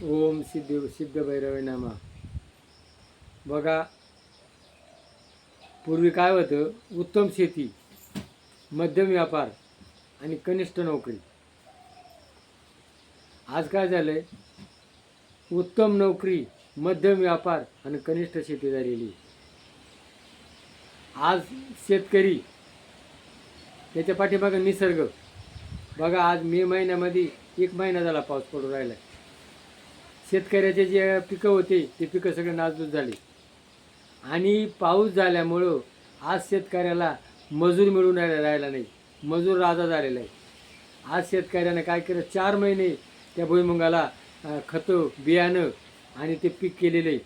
ओम सिद्ध भैरवे नमः. बघा, पूर्वी काय होतं, उत्तम शेती, मध्यम व्यापार आणि कनिष्ठ नोकरी. आज काय झालंय, उत्तम नोकरी, मध्यम व्यापार आणि कनिष्ठ शेती झालेली. आज शेतकरी, त्याच्या पाठीमागे निसर्ग. बघा, आज मे महिन्यामध्ये 1 महिना झाला पाऊस पडून राहिला. शेतकऱ्याचे जे पिकं होते ते पिकं सगळे नासधूस झाली. आणि पाऊस झाल्यामुळं आज शेतकऱ्याला मजूर मिळून राहिला नाही, मजूर राजा झालेला आहे. आज शेतकऱ्यानं काय केलं, 4 महिने त्या भुईमुगाला खतं बियाणं आणि ते पीक केलेलं आहे.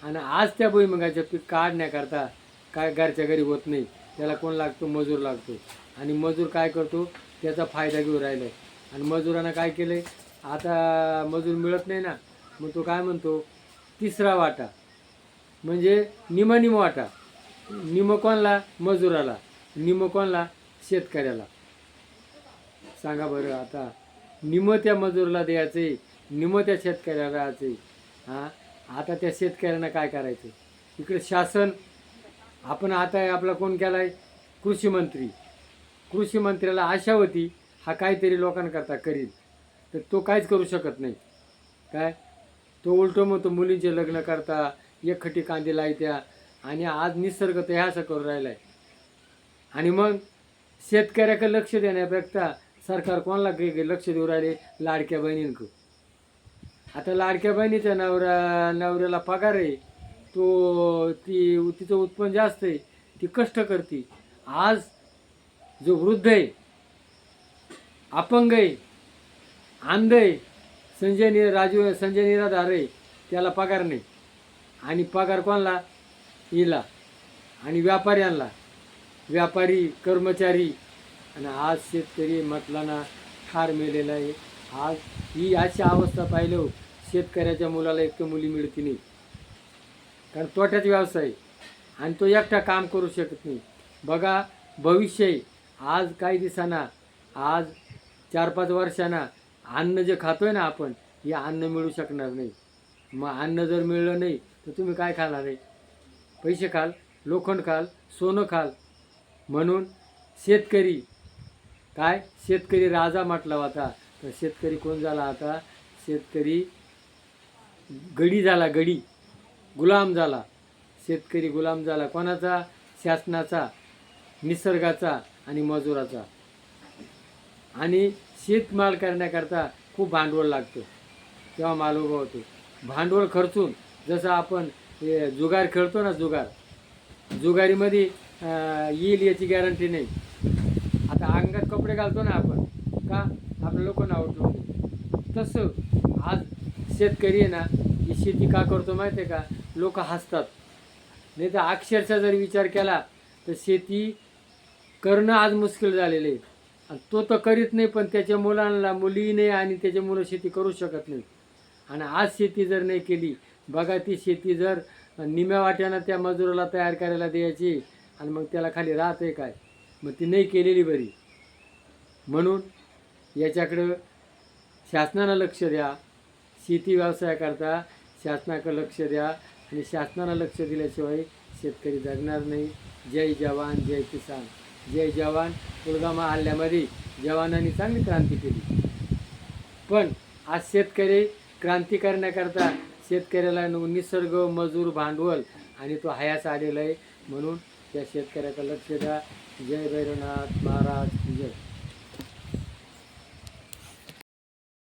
आणि आज त्या भुईमुगाचं पीक काढण्याकरता काय घरच्या घरी होत नाही, त्याला कोण लागतो, मजूर लागतो. आणि मजूर काय करतो, त्याचा फायदा घेऊन राहिला आहे. आणि मजुरानं काय केलं आहे, आता मजूर मिळत नाही ना, मग तो काय म्हणतो, तिसरा वाटा, म्हणजे निम वाटा. निम कोणला, मजुराला, निम कोणला, शेतकऱ्याला. सांगा बरं, आता निम त्या मजुराला द्यायचे, निम त्या शेतकऱ्याला द्यायचे. हां, आता त्या शेतकऱ्यांना काय करायचं. इकडे शासन, आपण आता आपला कोण केला आहे, कृषी मंत्री. कृषी मंत्र्याला आशा होती हा काहीतरी लोकांकरता करील, तर तो काहीच करू शकत नाही. काय, तो उलटं म्हणतो मुलींचे लग्न करता, एकखटी कांदे लायत्या. आणि आज निसर्ग तर ह्या असं करून राहिला आहे. आणि मग शेतकऱ्याकडे लक्ष देण्यापेक्षा सरकार कोणाला लक्ष देऊ राहिले, लाडक्या बहिणींक. आता लाडक्या बहिणीच्या नवऱ्याला पगार आहे, तो तिचं उत्पन्न जास्त आहे, ती कष्ट करते. आज जो वृद्ध आहे, अपंग आहे, अंध आहे, संजय निराधार आहे, त्याला पगार नाही. आणि पगार कोणाला, हिला. आणि व्यापाऱ्यांना, व्यापारी, कर्मचारी. आणि आज शेतकरी म्हटला ना ठार मेलेला आहे. आज ही अशी अवस्था पाहिलं, शेतकऱ्याच्या मुलाला एक तर मुली मिळते नाही, कारण तोट्याचा व्यवसाय आणि तो एकटा काम करू शकत नाही. बघा, भविष्य आहे. आज काही दिवसांना, आज 4-5 वर्षांना अन्न जे खातोय ना आपण, हे अन्न मिळू शकणार नाही. मग अन्न जर मिळलं नाही तर तुम्ही काय खाणार आहे, पैसे खाल, लोखंड खाल, सोनं खाल. म्हणून शेतकरी काय, शेतकरी राजा म्हटला होता, तर शेतकरी कोण झाला आता, शेतकरी गडी झाला, गडी, गुलाम झाला. शेतकरी गुलाम झाला कोणाचा, शासनाचा, निसर्गाचा आणि मजुराचा. आणि शेतमाल करण्याकरता खूप भांडवल लागतं, तेव्हा माल उभा होतो. भांडवल खर्चून, जसं आपण जुगार खेळतो ना, जुगारीमध्ये येईल याची गॅरंटी नाही. आता अंगात कपडे घालतो ना आपण, का आपलं लोक नाव ठेवून. तसं आज शेतकरी आहे ना, ही शेती का करतो माहिती आहे का, लोक हसतात. नाही तर अक्षरशः जर विचार केला तर शेती करणं आज मुश्किल झालेलं आहे. आणि तो तर करीत नाही, पण त्याच्या मुलांना मुली नाही आणि त्याचे मुलं शेती करू शकत नाही. आणि आज शेती जर नाही केली, बघा, ती शेती जर निम्या वाट्यानं त्या मजुराला तयार करायला द्यायची आणि मग त्याला खाली राहत आहे काय, मग ती नाही केलेली बरी. म्हणून याच्याकडं शासनानं लक्ष द्या. शेती व्यवसायाकरता शासनाकडे लक्ष द्या. आणि शासनानं लक्ष दिल्याशिवाय शेतकरी जगणार नाही. जय जवान जय किसान. जय जवान. पुलवामा हल्ल्यामध्ये जवानांनी चांगली क्रांती केली, पण आज शेतकरी क्रांती करण्याकरता शेतकऱ्याला निसर्ग, मजूर, भांडवल आणि तो हयास आलेला आहे. म्हणून त्या शेतकऱ्याकडे लक्ष द्या. जय भैरवनाथ महाराज जय.